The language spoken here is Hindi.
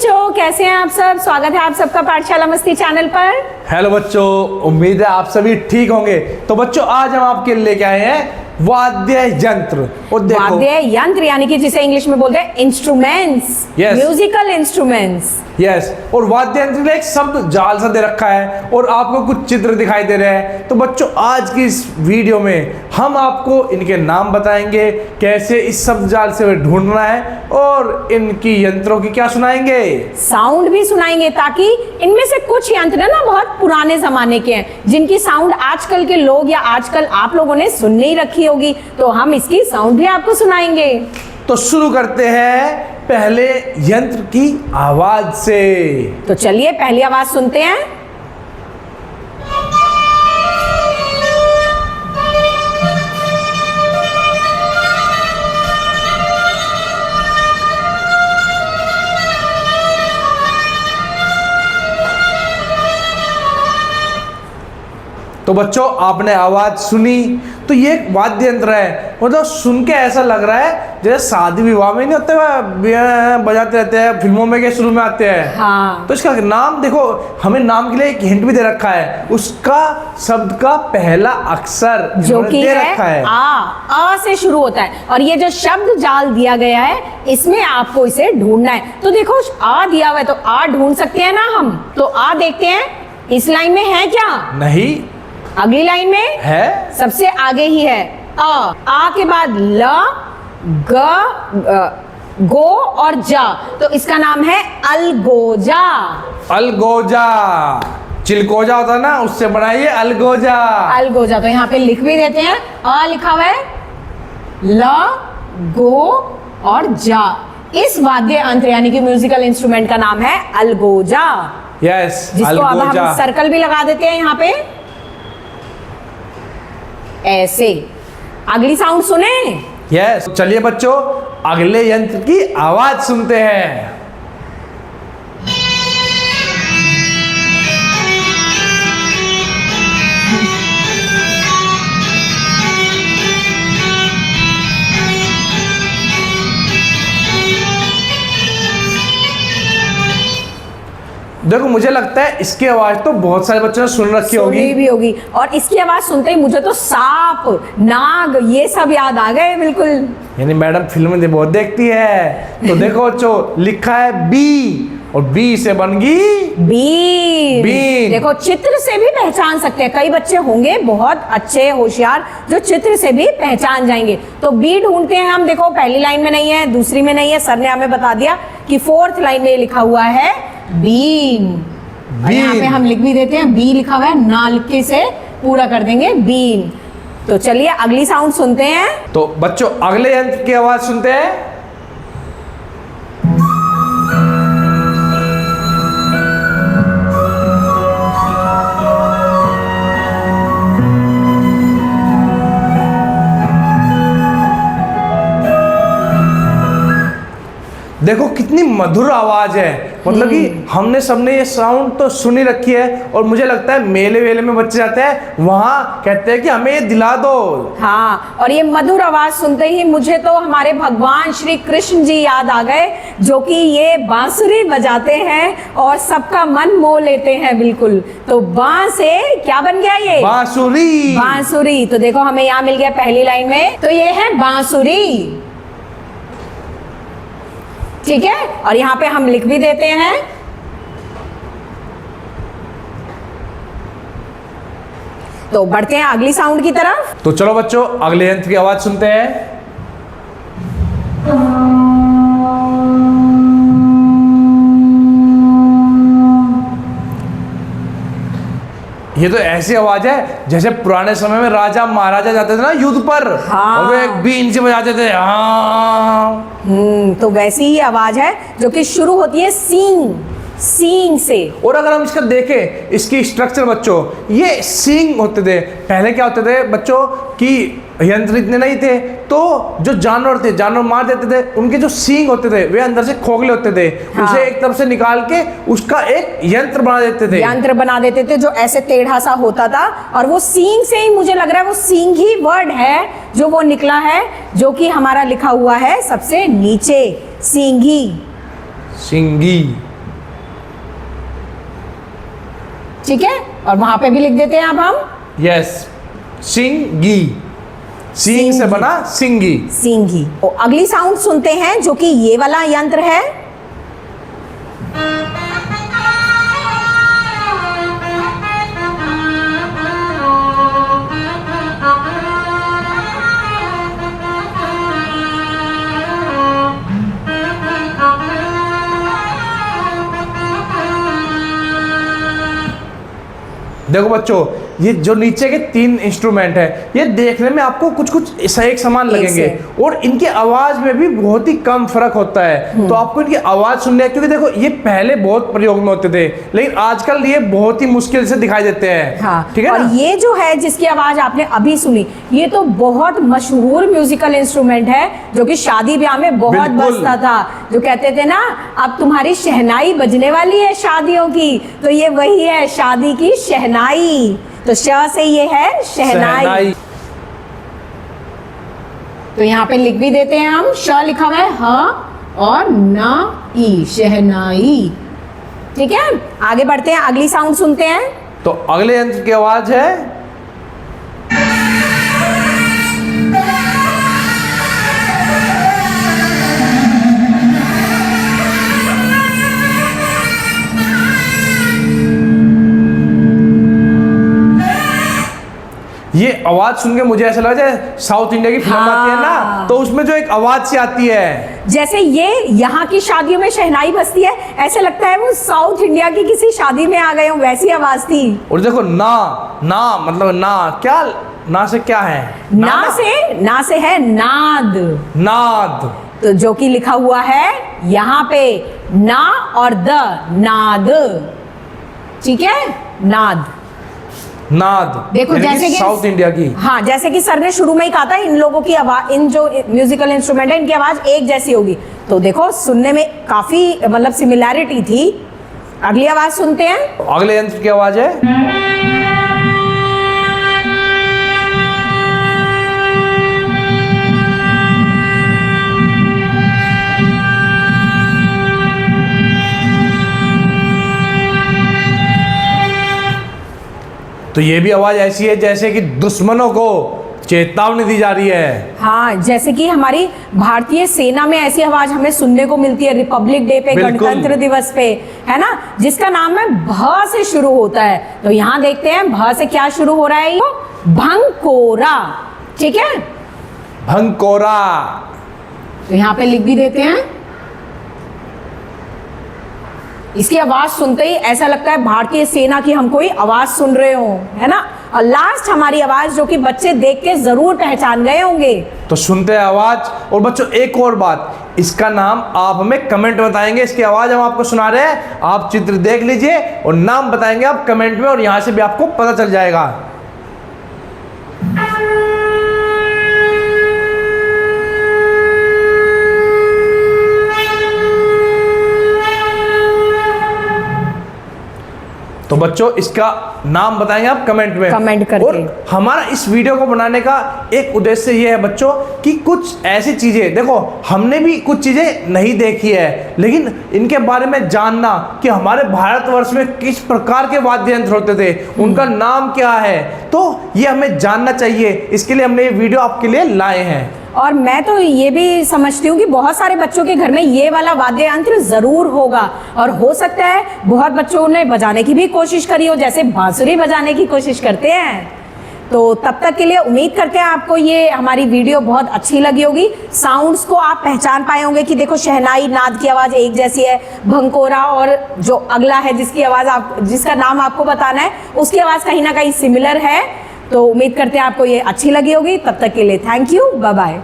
बच्चों, कैसे हैं आप सब। स्वागत है आप सबका पाठशाला मस्ती चैनल पर। हेलो बच्चों, उम्मीद है आप सभी ठीक होंगे। तो बच्चों, आज हम आपके लिए लेके आए हैं वाद्य यंत्र। और देखो, वाद्य यंत्र यानी कि जिसे इंग्लिश में बोलते हैं इंस्ट्रूमेंट्स, म्यूजिकल इंस्ट्रूमेंट्स। यस, और वाद्य यंत्र ने एक शब्द जाल सा दे रखा है और आपको कुछ चित्र दिखाई दे रहे हैं। तो बच्चों, आज की इस वीडियो में हम आपको इनके नाम बताएंगे, कैसे इस शब्द जाल से ढूंढना है, और इनकी यंत्रों की क्या सुनाएंगे, साउंड भी सुनाएंगे, ताकि इनमें से कुछ यंत्र ना बहुत पुराने जमाने के हैं, जिनकी साउंड आजकल के लोग या आजकल आप लोगों ने सुन नहीं रखी होगी, तो हम इसकी साउंड भी आपको सुनाएंगे। तो शुरू करते हैं पहले यंत्र की आवाज से। तो चलिए पहली आवाज सुनते हैं। तो बच्चों, आपने आवाज सुनी, तो ये एक वाद्य यंत्र है। मतलब सुन के ऐसा लग रहा है जैसे शादी विवाह में नहीं होते हुए बजाते रहते हैं, फिल्मों में के शुरू में आते हैं। हाँ। तो इसका नाम देखो, हमें नाम के लिए एक हिंट भी दे रखा है। उसका शब्द का पहला अक्षर जो कि दे रखा है आ से शुरू होता है। और ये जो शब्द जाल दिया गया है, इसमें आपको इसे ढूंढना है। तो देखो, आ दिया हुआ है, तो आ ढूंढ सकते हैं ना हम। तो आ देखते हैं, इस लाइन में है क्या? नहीं। अगली लाइन में है, सबसे आगे ही है आ के बाद ल, ग, गो और जा। तो इसका नाम है अलगोजा। अलगोजा। चिलकोजा होता है ना, उससे बनाइए अलगोजा। अलगोजा। तो यहाँ पे लिख भी देते हैं, आ लिखा हुआ है, ल, गो और जा। इस वाद्य यंत्र यानी कि म्यूजिकल इंस्ट्रूमेंट का नाम है अलगोजा। यस, जिसको अब हम सर्कल भी लगा देते हैं यहाँ पे, ऐसे। अगली साउंड सुने। यस, चलिए बच्चों, अगले यंत्र की आवाज सुनते हैं। देखो, मुझे लगता है इसकी आवाज तो बहुत सारे बच्चों ने सुन रखी होगी। सुनी भी होगी। और इसकी आवाज सुनते ही मुझे तो सांप, नाग, ये सब याद आ गए बिल्कुल। यानी मैडम फिल्म बहुत देखती है। तो देखो बच्चों, लिखा है बी, और बी से बन गई बीन। देखो, चित्र से भी पहचान सकते हैं। कई बच्चे होंगे बहुत अच्छे होशियार जो चित्र से भी पहचान जाएंगे। तो बी ढूंढते हैं हम। देखो, पहली लाइन में नहीं है, दूसरी में नहीं है, सर ने हमें बता दिया कि फोर्थ लाइन में लिखा हुआ है बीन। यहाँ पे हम लिख भी देते हैं, बी लिखा हुआ है, नालके से पूरा कर देंगे बीन। तो चलिए अगली साउंड सुनते हैं। तो बच्चों, अगले यंत्र की आवाज सुनते हैं। देखो, कितनी मधुर आवाज है। मतलब कि हमने सबने ये साउंड तो सुनी रखी है, और मुझे लगता है मेले वेले में बच्चे जाते हैं, वहां कहते हैं कि हमें ये दिला दो। हाँ, और ये मधुर आवाज सुनते ही मुझे तो हमारे भगवान श्री कृष्ण जी याद आ गए, जो कि ये बांसुरी बजाते हैं और सबका मन मोह लेते हैं बिल्कुल। तो बांस से क्या बन गया ये? बांसुरी। बांसुरी। तो देखो, हमें यहाँ मिल गया पहली लाइन में, तो ये है बांसुरी। ठीक है, और यहाँ पे हम लिख भी देते हैं। तो बढ़ते हैं अगली साउंड की तरफ। तो चलो बच्चों, अगले यंत्र की आवाज सुनते हैं। ये तो ऐसी आवाज है जैसे पुराने समय में राजा महाराजा जाते थे ना युद्ध पर। हाँ। और वो एक बीन से बजाते थे। हाँ। तो वैसी ही आवाज है जो कि शुरू होती है सींग, सींग से। और अगर हम इसका देखें, इसकी स्ट्रक्चर बच्चों, ये सींग होते थे। पहले क्या होते थे बच्चों कि यंत्र इतने नहीं थे, तो जो जानवर थे, जानवर मार देते थे, उनके जो सींग होते थे वे अंदर से खोखले होते थे। हाँ। उसे एक तरफ से निकाल के उसका एक यंत्र बना देते थे। यंत्र बना देते थे जो ऐसे टेढ़ा सा होता था, और वो सींग से ही मुझे लग रहा है वो सींग ही वर्ड है जो वो निकला है, जो कि हमारा लिखा हुआ है सबसे नीचे, सींगी। सिंगी। ठीक है, और वहां पे भी लिख देते हैं अब हम यस, सिंगी, सिंग से बना सिंगी। सिंगी। तो अगली साउंड सुनते हैं जो कि ये वाला यंत्र है। देखो बच्चों, ये जो नीचे के 3 इंस्ट्रूमेंट है, ये देखने में आपको कुछ कुछ एक समान लगेंगे और इनकी आवाज में भी बहुत ही कम फर्क होता है। तो आपको इनकी आवाज सुननी है, क्योंकि देखो ये पहले बहुत प्रयोग में होते थे, लेकिन आजकल ये बहुत ही मुश्किल से दिखाई देते हैं। हाँ, ठीक है और ना? ये जो है जिसकी आवाज आपने अभी सुनी, ये तो बहुत मशहूर म्यूजिकल इंस्ट्रूमेंट है जो कि शादी ब्याह में बहुत बिल्कुल। बजता था। जो कहते थे ना, अब तुम्हारी शहनाई बजने वाली है शादियों की, तो ये वही है, शादी की शहनाई। तो श से ये है शहनाई। तो यहाँ पे लिख भी देते हैं हम, श लिखा हुआ है ह और ना ई, शहनाई। ठीक है, आगे बढ़ते हैं, अगली साउंड सुनते हैं। तो अगले यंत्र की आवाज है ये आवाज सुन के मुझे ऐसा लगा जैसे साउथ इंडिया की फिल्म आती है ना, तो उसमें जो एक आवाज सी आती है, जैसे ये यहाँ की शादियों में शहनाई बजती है, ऐसे लगता है वो साउथ इंडिया की किसी शादी में आ गए हो, वैसी आवाज थी। और देखो ना, ना मतलब ना, क्या ना से क्या है? ना से है नाद। नाद। तो जो कि लिखा हुआ है यहाँ पे ना और द, नाद। ठीक है, नाद। नाद देखो जैसे कि साउथ इंडिया की, हाँ, जैसे कि सर ने शुरू में ही कहा था, इन लोगों की आवाज, इन जो म्यूजिकल इंस्ट्रूमेंट है, इनकी आवाज एक जैसी होगी। तो देखो सुनने में काफी मतलब सिमिलैरिटी थी। अगली आवाज सुनते हैं। अगले यंत्र की आवाज है तो ये भी आवाज ऐसी है जैसे कि दुश्मनों को चेतावनी दी जा रही है। हाँ, जैसे कि हमारी भारतीय सेना में ऐसी आवाज हमें सुनने को मिलती है रिपब्लिक डे पे, बिल्कुल। गणतंत्र दिवस पे, है ना, जिसका नाम है भ से शुरू होता है। तो यहाँ देखते हैं भ से क्या शुरू हो रहा है, ये भंकोरा। ठीक है, भंकोरा। तो यहाँ पे लिख भी देते हैं। इसकी आवाज सुनते ही ऐसा लगता है भारतीय सेना की हम कोई आवाज सुन रहे हो, है ना। और लास्ट हमारी आवाज जो कि बच्चे देख के जरूर पहचान गए होंगे। तो सुनते हैं आवाज। और बच्चों एक और बात, इसका नाम आप हमें कमेंट में बताएंगे। इसकी आवाज हम आपको सुना रहे हैं, आप चित्र देख लीजिए और नाम बताएंगे आप कमेंट में, और यहां से भी आपको पता चल जाएगा। तो बच्चों इसका नाम बताएंगे आप कमेंट में, कमेंट करके। और हमारा इस वीडियो को बनाने का एक उद्देश्य ये है बच्चों कि कुछ ऐसी चीजें, देखो हमने भी कुछ चीजें नहीं देखी है, लेकिन इनके बारे में जानना कि हमारे भारतवर्ष में किस प्रकार के वाद्य यंत्र होते थे, उनका नाम क्या है, तो ये हमें जानना चाहिए। इसके लिए हमने ये वीडियो आपके लिए लाए हैं। और मैं तो ये भी समझती हूँ कि बहुत सारे बच्चों के घर में ये वाला वाद्य यंत्र जरूर होगा, और हो सकता है बहुत बच्चों ने बजाने की भी कोशिश करी हो, जैसे बांसुरी बजाने की कोशिश करते हैं। तो तब तक के लिए उम्मीद करते हैं आपको ये हमारी वीडियो बहुत अच्छी लगी होगी। साउंड्स को आप पहचान पाए होंगे कि देखो शहनाई, नाद की आवाज एक जैसी है, भंकोरा और जो अगला है जिसकी आवाज आप, जिसका नाम आपको बताना है, उसकी आवाज कहीं ना कहीं सिमिलर है। तो उम्मीद करते हैं आपको ये अच्छी लगी होगी। तब तक के लिए थैंक यू, बाय बाय।